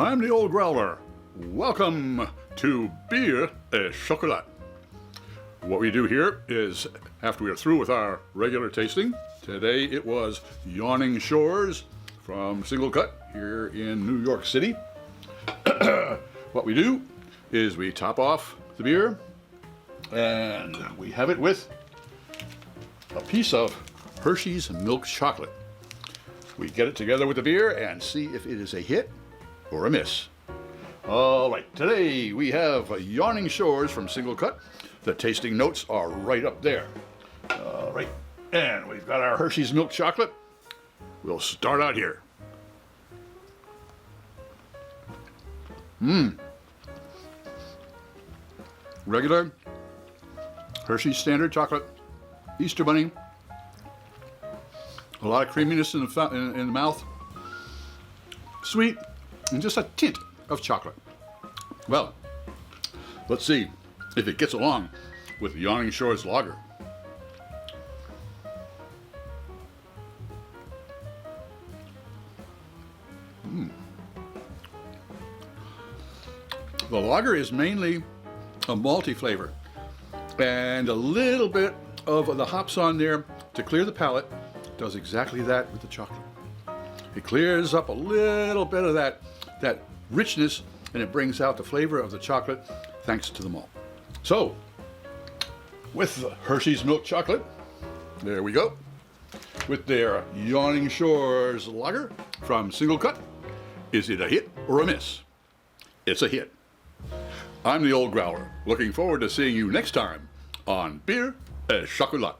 I'm the old Growler. Welcome to Bière et Chocolat. What we do here is, after we are through with our regular tasting, today it was Yawning Shores from Singlecut here in New York City. What we do is we top off the beer and we have it with a piece of Hershey's milk chocolate. We get it together with the beer and see if it is a hit or a miss. All right, today we have Yawning Shores from Singlecut. The tasting notes are right up there. All right, and we've got our Hershey's milk chocolate. We'll start out here. Regular Hershey's standard chocolate, Easter bunny. A lot of creaminess in the mouth. Sweet, and just a tint of chocolate. Well, let's see if it gets along with Yawning Shores Lager. The lager is mainly a malty flavor and a little bit of the hops on there to clear the palate. Does exactly that with the chocolate. It clears up a little bit of that richness, and it brings out the flavor of the chocolate thanks to the malt. So, with the Hershey's milk chocolate, there we go. With their Yawning Shores Lager from Singlecut, is it a hit or a miss? It's a hit. I'm the old Growler, looking forward to seeing you next time on Bière et Chocolat.